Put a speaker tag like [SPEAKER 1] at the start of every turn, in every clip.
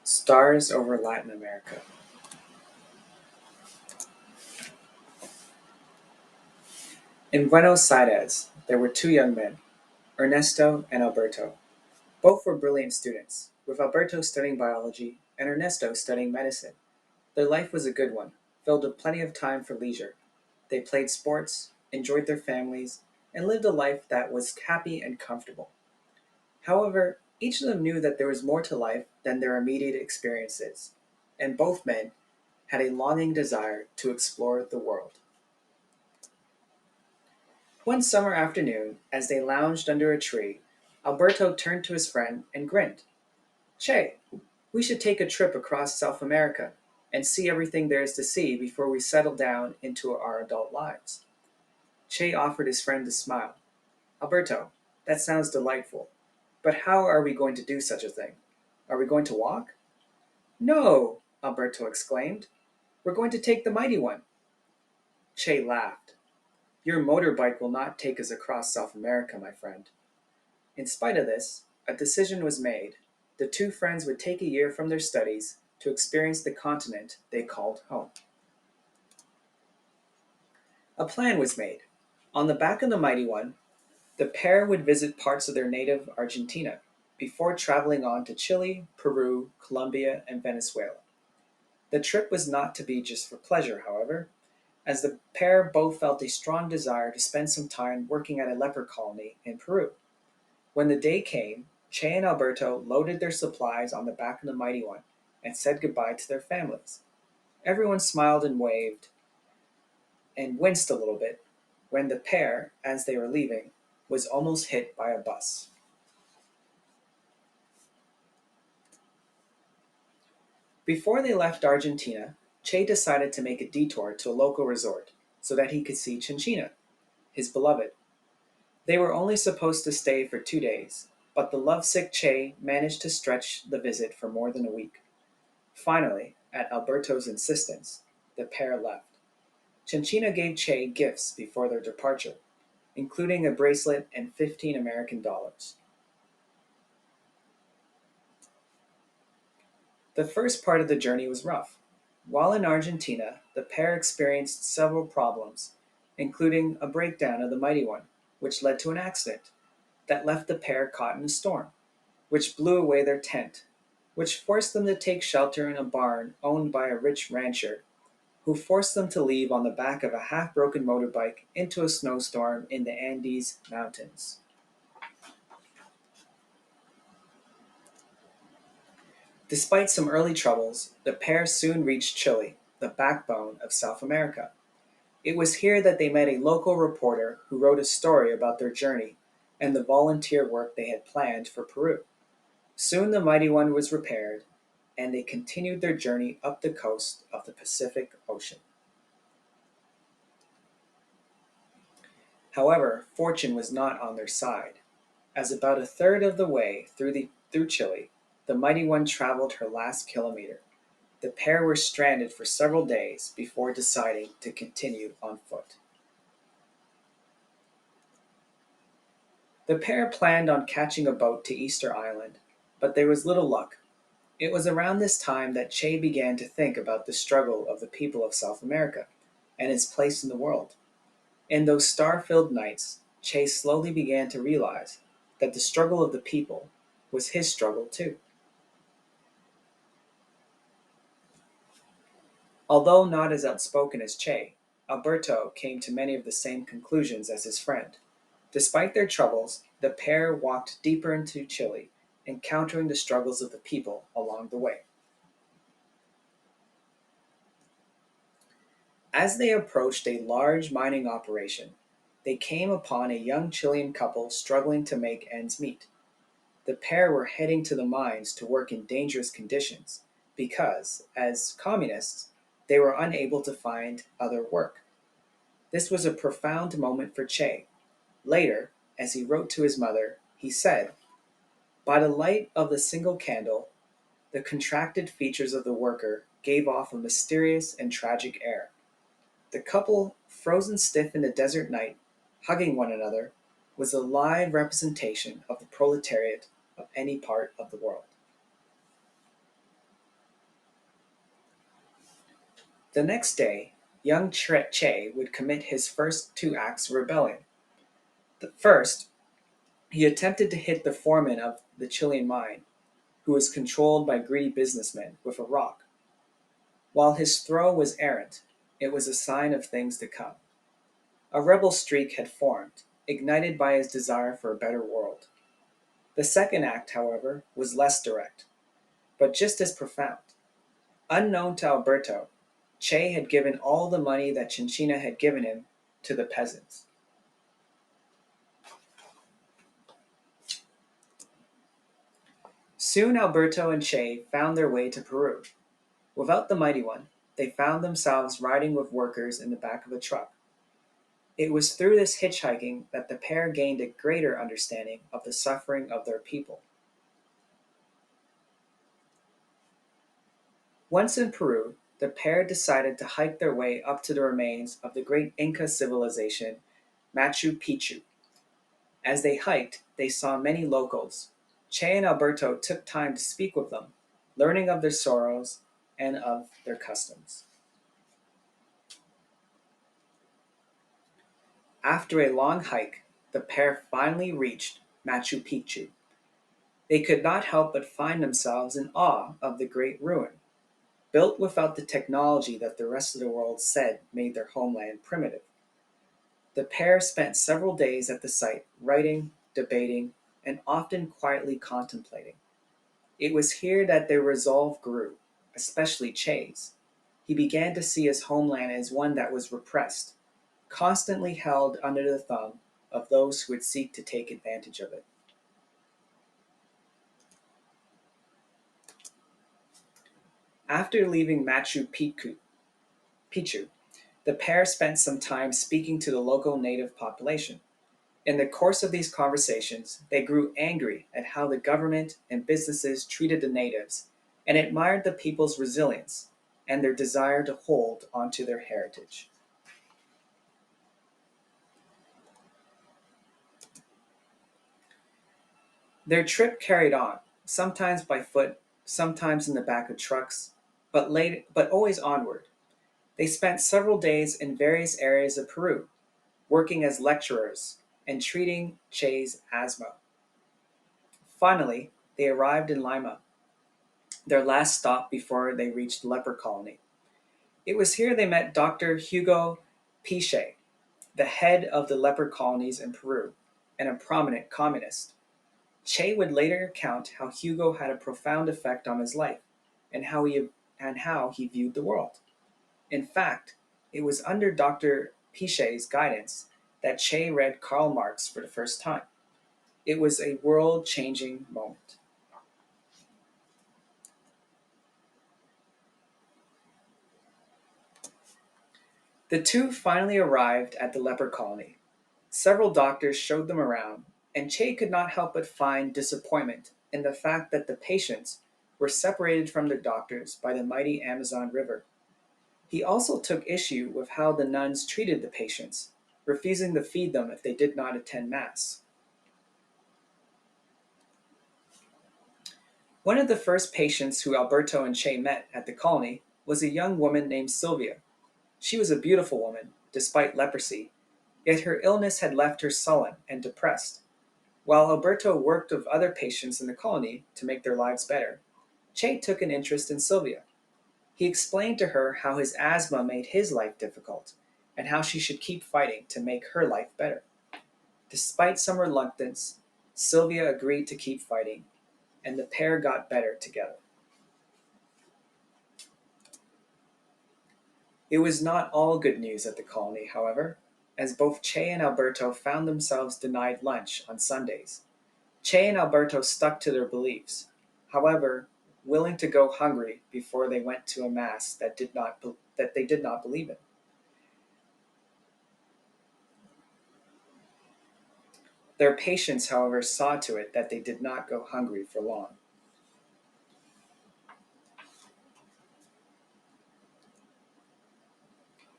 [SPEAKER 1] Stars over Latin America. In Buenos Aires, there were two young men, Ernesto and Alberto. Both were brilliant students, with Alberto studying biology and Ernesto studying medicine. Their life was a good one, filled with plenty of time for leisure. They played sports, enjoyed their families, and lived a life that was happy and comfortable. However, each of them knew that there was more to life than their immediate experiences, and both men had a longing desire to explore the world. One summer afternoon, as they lounged under a tree, Alberto turned to his friend and grinned. Che, we should take a trip across South America and see everything there is to see before we settle down into our adult lives. Che offered his friend a smile. Alberto, that sounds delightful. But how are we going to do such a thing? Are we going to walk? No, Alberto exclaimed. We're going to take the mighty one. Che laughed. Your motorbike will not take us across South America, my friend. In spite of this, a decision was made. The two friends would take a year from their studies to experience the continent they called home. A plan was made. On the back of the mighty one, the pair would visit parts of their native Argentina before traveling on to Chile, Peru, Colombia, and Venezuela. The trip was not to be just for pleasure, however, as the pair both felt a strong desire to spend some time working at a leper colony in Peru. When the day came, Che and Alberto loaded their supplies on the back of the mighty one and said goodbye to their families. Everyone smiled and waved and winced a little bit when the pair, as they were leaving, was almost hit by a bus. Before they left Argentina, Che decided to make a detour to a local resort so that he could see Chinchina, his beloved. They were only supposed to stay for 2 days, but the lovesick Che managed to stretch the visit for more than a week. Finally, at Alberto's insistence, the pair left. Chinchina gave Che gifts before their departure, including a bracelet and 15 American dollars. The first part of the journey was rough. While in Argentina, the pair experienced several problems, including a breakdown of the Mighty One, which led to an accident that left the pair caught in a storm, which blew away their tent, which forced them to take shelter in a barn owned by a rich rancher, who forced them to leave on the back of a half-broken motorbike into a snowstorm in the Andes Mountains. Despite some early troubles, the pair soon reached Chile, the backbone of South America. It was here that they met a local reporter who wrote a story about their journey and the volunteer work they had planned for Peru. Soon the Mighty One was repaired, and they continued their journey up the coast of the Pacific Ocean. However, fortune was not on their side, as about a third of the way through Chile, the Mighty One traveled her last kilometer. The pair were stranded for several days before deciding to continue on foot. The pair planned on catching a boat to Easter Island, but there was little luck. It was around this time that Che began to think about the struggle of the people of South America and his place in the world. In those star-filled nights, Che slowly began to realize that the struggle of the people was his struggle too. Although not as outspoken as Che, Alberto came to many of the same conclusions as his friend. Despite their troubles, the pair walked deeper into Chile, encountering the struggles of the people along the way. As they approached a large mining operation, they came upon a young Chilean couple struggling to make ends meet. The pair were heading to the mines to work in dangerous conditions because, as communists, they were unable to find other work. This was a profound moment for Che. Later, as he wrote to his mother, he said, by the light of the single candle, the contracted features of the worker gave off a mysterious and tragic air. The couple, frozen stiff in the desert night, hugging one another, was a live representation of the proletariat of any part of the world. The next day, young Che would commit his first two acts of rebellion. The first, he attempted to hit the foreman of the Chilean mine, who was controlled by greedy businessmen, with a rock. While his throw was errant, it was a sign of things to come. A rebel streak had formed, ignited by his desire for a better world. The second act, however, was less direct, but just as profound. Unknown to Alberto, Che had given all the money that Chinchina had given him to the peasants. Soon Alberto and Che found their way to Peru. Without the mighty one, they found themselves riding with workers in the back of a truck. It was through this hitchhiking that the pair gained a greater understanding of the suffering of their people. Once in Peru, the pair decided to hike their way up to the remains of the great Inca civilization, Machu Picchu. As they hiked, they saw many locals. Che and Alberto took time to speak with them, learning of their sorrows and of their customs. After a long hike, the pair finally reached Machu Picchu. They could not help but find themselves in awe of the great ruin, built without the technology that the rest of the world said made their homeland primitive. The pair spent several days at the site, writing, debating, and often quietly contemplating. It was here that their resolve grew, especially Che's. He began to see his homeland as one that was repressed, constantly held under the thumb of those who would seek to take advantage of it. After leaving Picchu, the pair spent some time speaking to the local native population. In the course of these conversations, they grew angry at how the government and businesses treated the natives and admired the people's resilience and their desire to hold onto their heritage. Their trip carried on, sometimes by foot, sometimes in the back of trucks, but always onward. They spent several days in various areas of Peru, working as lecturers and treating Che's asthma. Finally, they arrived in Lima, their last stop before they reached the leper colony. It was here they met Dr. Hugo Piche, the head of the leper colonies in Peru, and a prominent communist. Che would later recount how Hugo had a profound effect on his life and how he viewed the world. In fact, it was under Dr. Piche's guidance that Che read Karl Marx for the first time. It was a world-changing moment. The two finally arrived at the leper colony. Several doctors showed them around, and Che could not help but find disappointment in the fact that the patients were separated from their doctors by the mighty Amazon River. He also took issue with how the nuns treated the patients, refusing to feed them if they did not attend Mass. One of the first patients who Alberto and Che met at the colony was a young woman named Sylvia. She was a beautiful woman, despite leprosy, yet her illness had left her sullen and depressed. While Alberto worked with other patients in the colony to make their lives better, Che took an interest in Sylvia. He explained to her how his asthma made his life difficult, and how she should keep fighting to make her life better. Despite some reluctance, Sylvia agreed to keep fighting, and the pair got better together. It was not all good news at the colony, however, as both Che and Alberto found themselves denied lunch on Sundays. Che and Alberto stuck to their beliefs, however, willing to go hungry before they went to a mass that they did not believe in. Their patients, however, saw to it that they did not go hungry for long.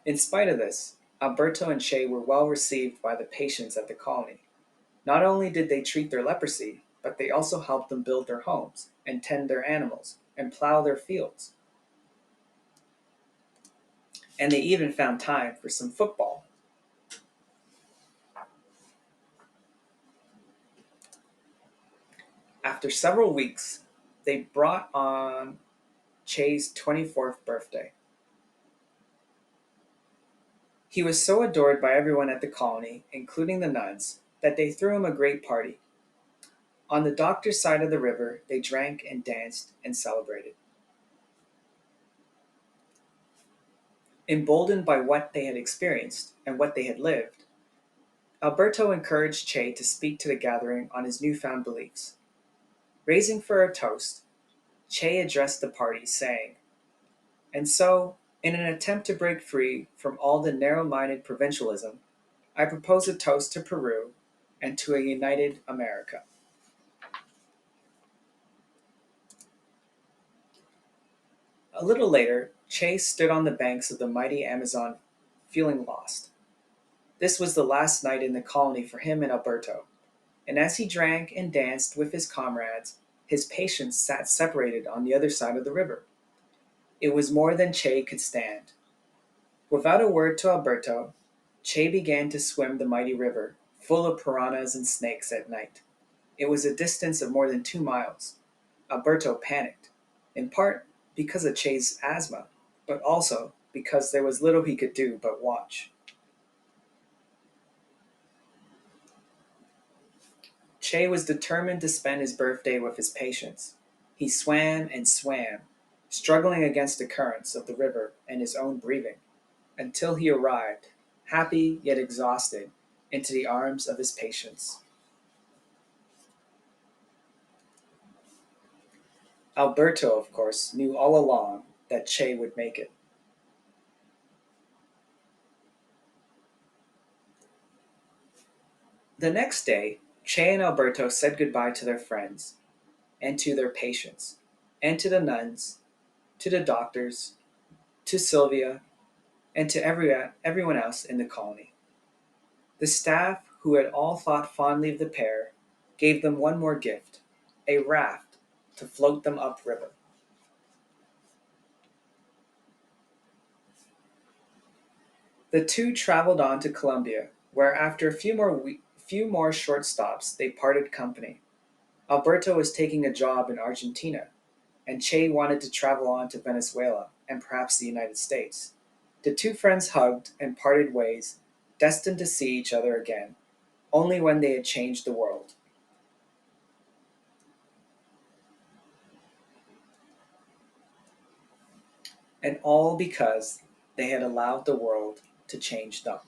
[SPEAKER 1] In spite of this, Alberto and Che were well received by the patients at the colony. Not only did they treat their leprosy, but they also helped them build their homes, and tend their animals, and plow their fields. and they even found time for some football. After several weeks, they brought on Che's 24th birthday. He was so adored by everyone at the colony, including the nuns, that they threw him a great party. On the doctor's side of the river, they drank and danced and celebrated. Emboldened by what they had experienced and what they had lived, Alberto encouraged Che to speak to the gathering on his newfound beliefs. Raising for a toast, Che addressed the party, saying, "And so, in an attempt to break free from all the narrow-minded provincialism, I propose a toast to Peru and to a united America." A little later, Che stood on the banks of the mighty Amazon, feeling lost. This was the last night in the colony for him and Alberto, and as he drank and danced with his comrades, his patients sat separated on the other side of the river. It was more than Che could stand. Without a word to Alberto, Che began to swim the mighty river, full of piranhas and snakes at night. It was a distance of more than 2 miles. Alberto panicked, in part because of Che's asthma, but also because there was little he could do but watch. Che was determined to spend his birthday with his patients. He swam and swam, struggling against the currents of the river and his own breathing, until he arrived, happy yet exhausted, into the arms of his patients. Alberto, of course, knew all along that Che would make it. The next day, Che and Alberto said goodbye to their friends, and to their patients, and to the nuns, to the doctors, to Sylvia, and to everyone else in the colony. The staff, who had all thought fondly of the pair, gave them one more gift, a raft to float them upriver. The two traveled on to Colombia, where after few more short stops they parted company. Alberto was taking a job in Argentina, and Che wanted to travel on to Venezuela and perhaps the United States. The two friends hugged and parted ways, destined to see each other again, only when they had changed the world. And all because they had allowed the world to change them.